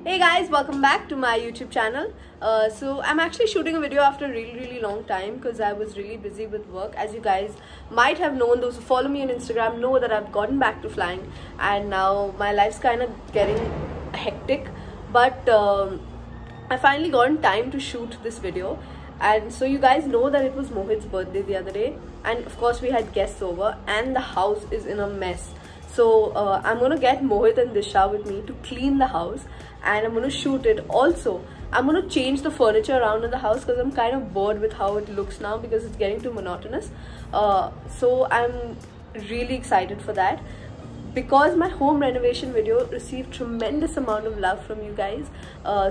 Hey guys, welcome back to my YouTube channel. So I'm actually shooting a video after a really long time because I was really busy with work. As you guys might have known, those who follow me on Instagram know that I've gotten back to flying and now my life's kind of getting hectic, but I finally got time to shoot this video. And so you guys know that it was Mohit's birthday the other day, and of course we had guests over and the house is in a mess. So I'm gonna get Mohit and Disha with me to clean the house and I'm gonna shoot it. Also, I'm gonna change the furniture around in the house because I'm kind of bored with how it looks now because it's getting too monotonous. So I'm really excited for that because my home renovation video received tremendous amount of love from you guys.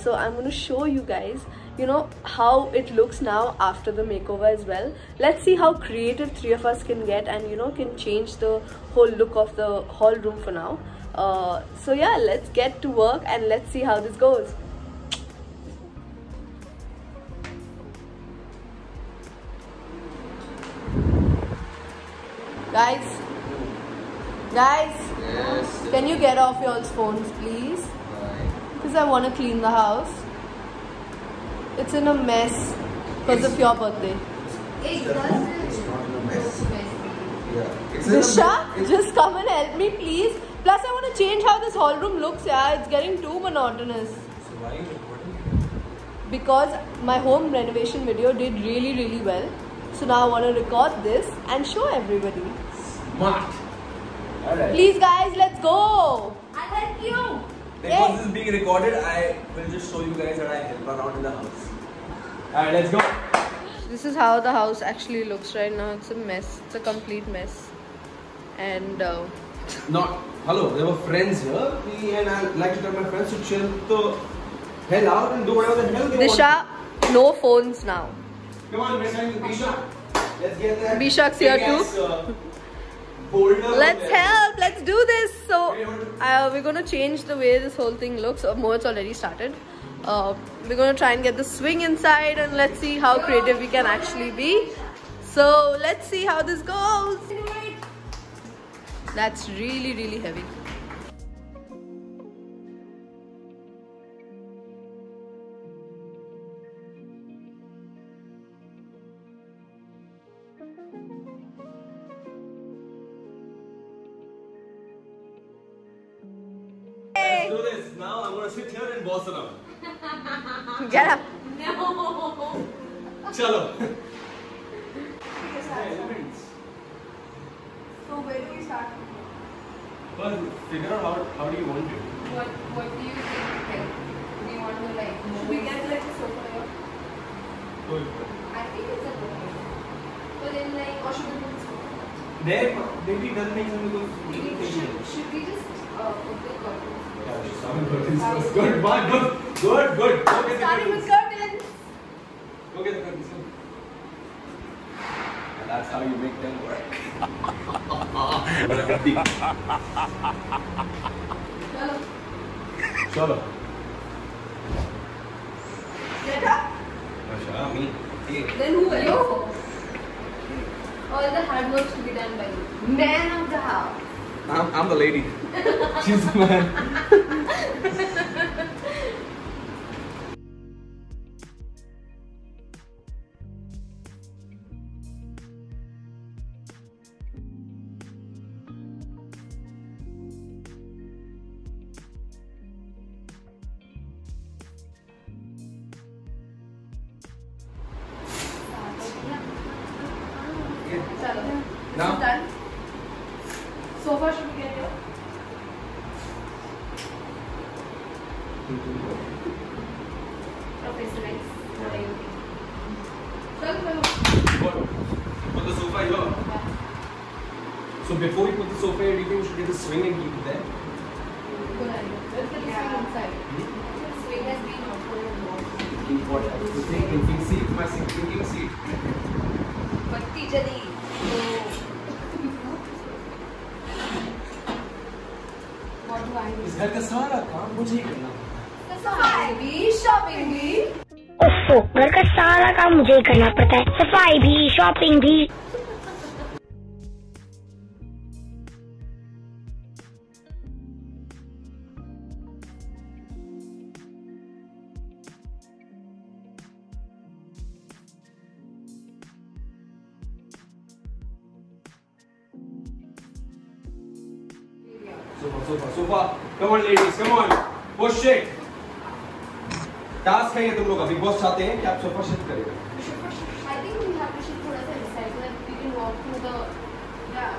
So I'm going to show you guys, you know, how it looks now after the makeover as well. Let's see how creative three of us can get and, you know, can change the whole look of the hall room for now. So yeah, let's get to work and let's see how this goes. Guys, yes. Can you get off your phones please? Because I want to clean the house. It's in a mess because of your birthday. It's not in a mess. Yeah. Disha, just come and help me please. Plus I want to change how this hall room looks. Yeah, it's getting too monotonous. So why are you recording it? Because my home renovation video did really well. So now I want to record this and show everybody. Smart. Alright. Please guys, let's go. I'll help you. Because this is being recorded, I will just show you guys that I help around in the house. Alright, let's go. This is how the house actually looks right now. It's a mess. It's a complete mess. And Not. Hello, there were friends here. And I like to tell my friends to chill the hell out and do whatever the hell they want. Disha, no phones now. Come on, Bisha. Let's get that. Bishak's here too. Let's help. Let's do this. So we're gonna change the way this whole thing looks. Mohit's already started. We're gonna try and get the swing inside and let's see how creative we can actually be. So let's see how this goes. That's really heavy. Let's do this. Now I'm gonna sit here and boss around. Get up. No. Chalo. So where do we start? First, figure out how do you want it. What do you think? Do you want to like? Should we get like a sofa here? Good. I think it's a good idea. But then like, or should we put the sofa? There, maybe it doesn't make sense because Should we just put the curtains? Yeah, good, man, good. Go get the Starting with curtains. curtains. Go get the curtains. And that's how you make them work. Chalo. Get up. Asha, me. Hey. Then who are you? All the hard work to be done by you. Man of the house. I'm the lady. She's the man. Chalo. Now? This is done. Sofa should we get here? Okay, so next. What are you thinking? What? Put the sofa here. Yeah. So before you put the sofa here, do you think we should get the swing and keep it there? Good idea. Let's get the swing inside. The swing has been out for a long. What? The thinking seat, my thinking seat. Batti jali. What do I do? इस घर का सारा काम मुझे ही करना पड़ता है। सफाई भी, शॉपिंग भी। ओफो, घर का सारा काम मुझे ही करना पड़ता है, सफाई भी, शॉपिंग भी। sofa. Come on ladies, come on. Push it. Task है ये तुम लोग का। बिग बॉस चाहते हैं कि आप सोफा शिफ्ट करें। I think we have to shift थोड़ा सा inside so that we can walk through the. Yeah.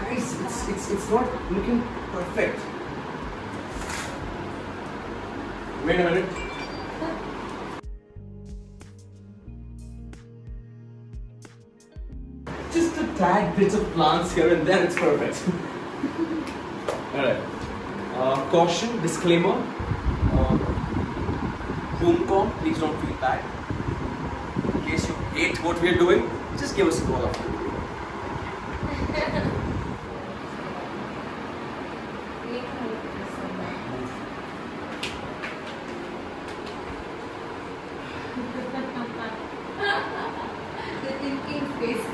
Guys, it's not looking perfect. Wait a minute. Just a tad bits of plants here and there, it's perfect. Alright. Caution, disclaimer. Hoomcom, please don't feel bad. In case you hate what we are doing, just give us a call after. The thinking face.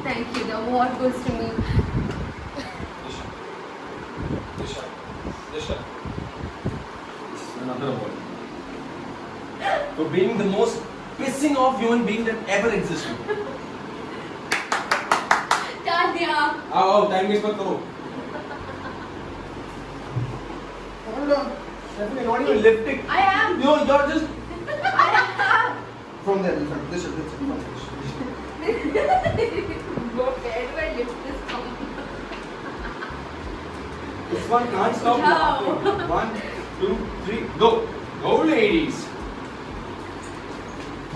Thank you. The award goes to me. Disha. This is another award. For being the most pissing off human being that ever existed. Tanya. आओ time waste मत करो। Hold on. Stephanie, not even lifting. I am. You're just I am. from there. This is. Go where do I lift this from? This one can't stop No. laughing. 1, 2, 3, go. Go ladies.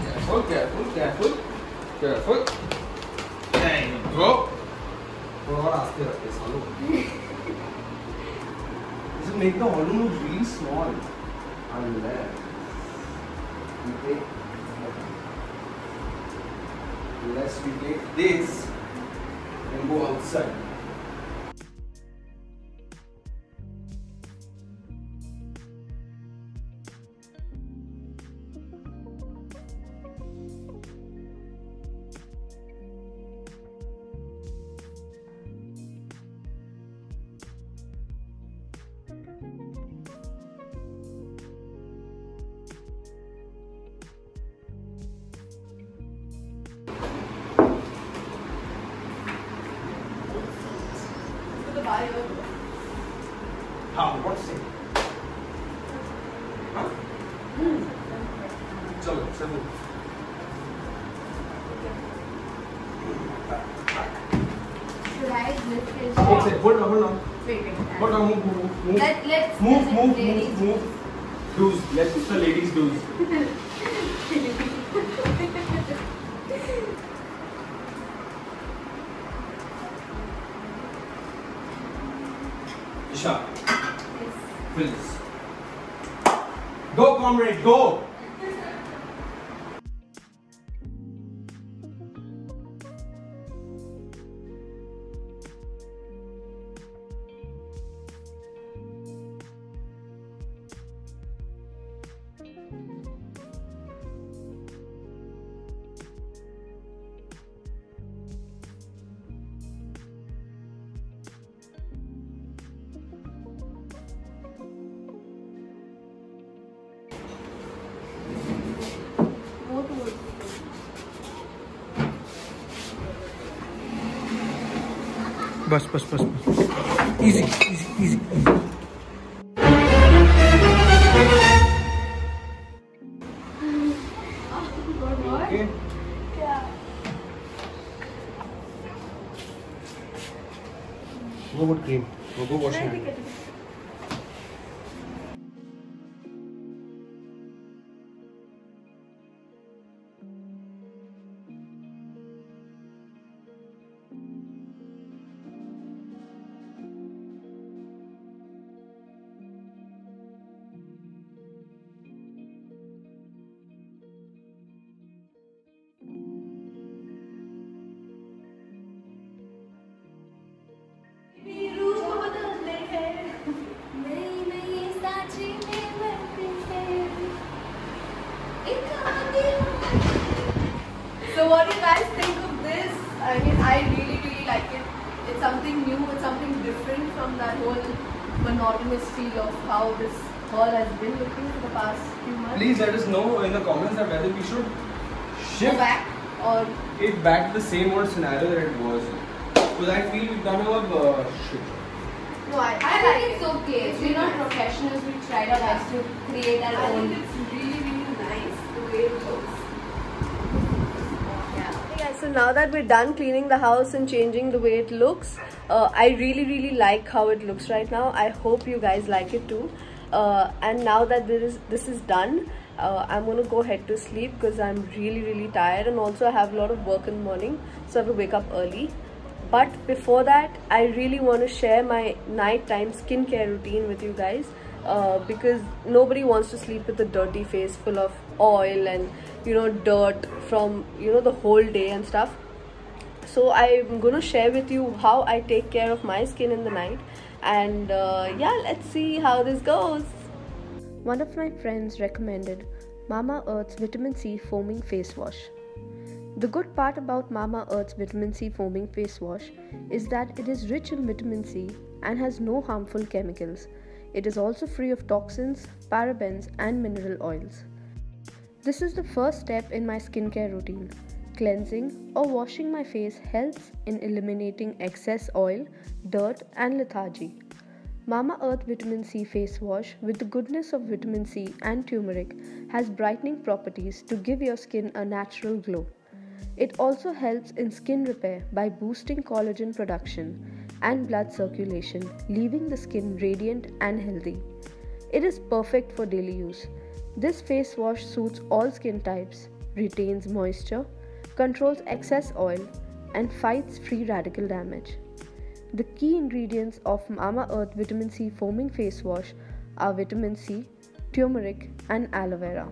Careful, careful, careful. Careful. There you go. थोड़ा और आस्ते रखते सालों. This will make the hollow look really small. Unless we take this and go outside. How? What's it? Huh? चलो चलो. Should I lift his? Hold on. Wait. Hold on, move. Let's Move. Do's. Let's the ladies do's. Isha, please. Go, comrade, go. बस easy Okay. Go put cream. Go wash your hands. So what do you guys think of this? I mean, I really like it. It's something new, it's something different from that whole monotonous feel of how this haul has been looking for the past few months. Please let us know in the comments that whether we should Go shift back or it back to the same old scenario that it was. Because I feel we've done our shit. no, I think it's okay. We're not professionals. We tried our best to create our I own. think it's really, really nice the way it looks. Yeah. Hey guys, so now that we're done cleaning the house and changing the way it looks, I really, really like how it looks right now. I hope you guys like it too. And now that this is done, I'm gonna go head to sleep because I'm really, really tired, and also I have a lot of work in the morning, so I have to wake up early. But before that, I really want to share my nighttime skincare routine with you guys, because nobody wants to sleep with a dirty face full of oil and dirt from the whole day and stuff. So I'm gonna share with you how I take care of my skin in the night, and yeah, let's see how this goes. One of my friends recommended Mamaearth's Vitamin C Foaming Face Wash. The good part about Mamaearth's Vitamin C Foaming Face Wash is that it is rich in vitamin C and has no harmful chemicals. It is also free of toxins, parabens and mineral oils. This is the first step in my skincare routine. Cleansing or washing my face helps in eliminating excess oil, dirt and lethargy. Mamaearth Vitamin C Face Wash with the goodness of vitamin C and turmeric has brightening properties to give your skin a natural glow. It also helps in skin repair by boosting collagen production and blood circulation, leaving the skin radiant and healthy. It is perfect for daily use. This face wash suits all skin types, retains moisture, controls excess oil, and fights free radical damage. The key ingredients of Mamaearth Vitamin C Foaming Face Wash are vitamin C, turmeric, and aloe vera.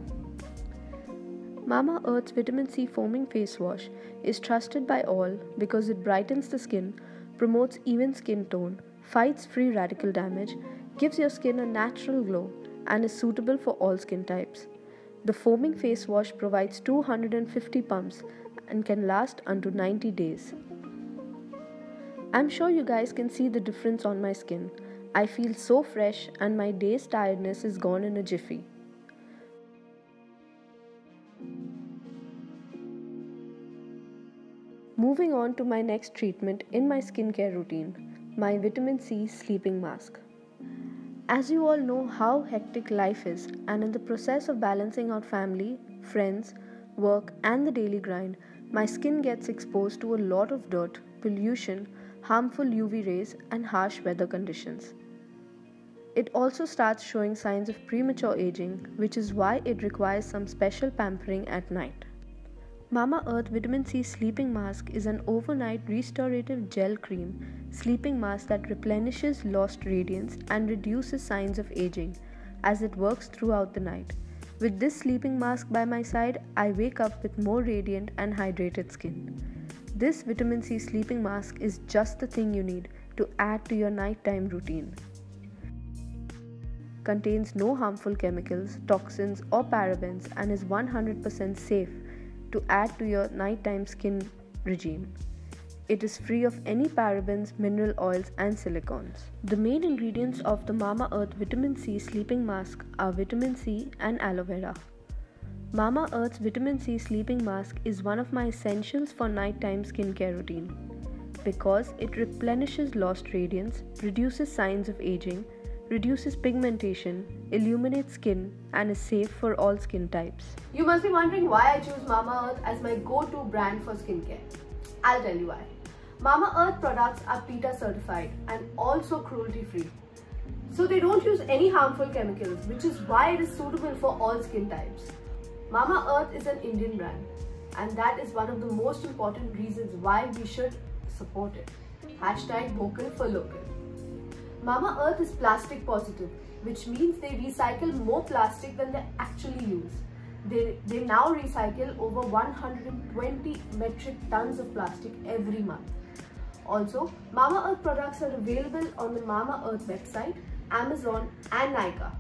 Mamaearth's Vitamin C Foaming Face Wash is trusted by all because it brightens the skin, promotes even skin tone, fights free radical damage, gives your skin a natural glow, and is suitable for all skin types. The foaming face wash provides 250 pumps and can last unto 90 days. I'm sure you guys can see the difference on my skin. I feel so fresh and my day's tiredness is gone in a jiffy. Moving on to my next treatment in my skincare routine, my vitamin C sleeping mask. As you all know how hectic life is, and in the process of balancing out family, friends, work and the daily grind, my skin gets exposed to a lot of dirt, pollution, harmful UV rays and harsh weather conditions. It also starts showing signs of premature aging, which is why it requires some special pampering at night. Mamaearth Vitamin C Sleeping Mask is an overnight restorative gel cream sleeping mask that replenishes lost radiance and reduces signs of aging as it works throughout the night. With this sleeping mask by my side, I wake up with more radiant and hydrated skin. This vitamin C sleeping mask is just the thing you need to add to your nighttime routine. Contains no harmful chemicals, toxins or parabens and is 100% safe to add to your nighttime skin regime. It is free of any parabens, mineral oils and silicones. The main ingredients of the Mamaearth Vitamin C Sleeping Mask are vitamin C and aloe vera. Mamaearth's Vitamin C Sleeping Mask is one of my essentials for nighttime skincare routine because it replenishes lost radiance, reduces signs of aging, reduces pigmentation, illuminates skin, and is safe for all skin types. You must be wondering why I choose Mamaearth as my go-to brand for skincare. I'll tell you why. Mamaearth products are PETA certified and also cruelty-free. So they don't use any harmful chemicals, which is why it is suitable for all skin types. Mamaearth is an Indian brand, and that is one of the most important reasons why we should support it. Hashtag vocal for local. Mamaearth is plastic positive, which means they recycle more plastic than they actually use. They now recycle over 120 metric tons of plastic every month. Also, Mamaearth products are available on the Mamaearth website, Amazon and Nykaa.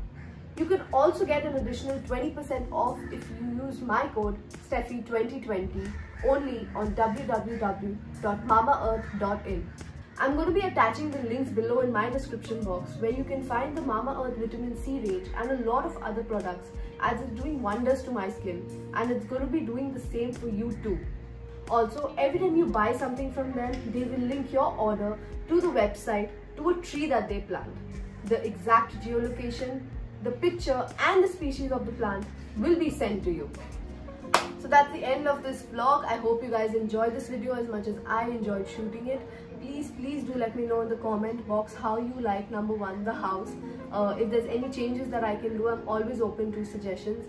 You can also get an additional 20% off if you use my code STEFFY2020 only on www.mamaearth.in. I'm going to be attaching the links below in my description box where you can find the Mamaearth Vitamin C range and a lot of other products, as it's doing wonders to my skin and it's going to be doing the same for you too. Also, every time you buy something from them, they will link your order to the website, to a tree that they plant. The exact geolocation, the picture and the species of the plant will be sent to you. So that's the end of this vlog. I hope you guys enjoyed this video as much as I enjoyed shooting it. Please do let me know in the comment box how you like, number one, the house. If there's any changes that I can do, I'm always open to suggestions.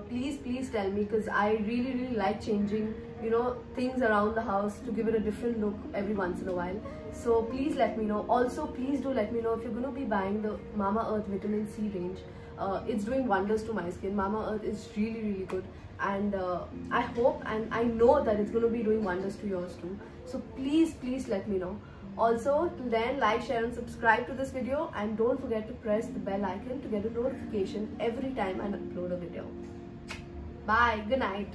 Please tell me, because I really like changing, you know, things around the house to give it a different look every once in a while. So please let me know. Also, please do let me know if you're going to be buying the Mamaearth Vitamin C range. It's doing wonders to my skin. Mamaearth is really good, and I hope and I know that it's going to be doing wonders to yours too. So please let me know. Also, till then, like, share and subscribe to this video, and don't forget to press the bell icon to get a notification every time I upload a video. Bye, good night.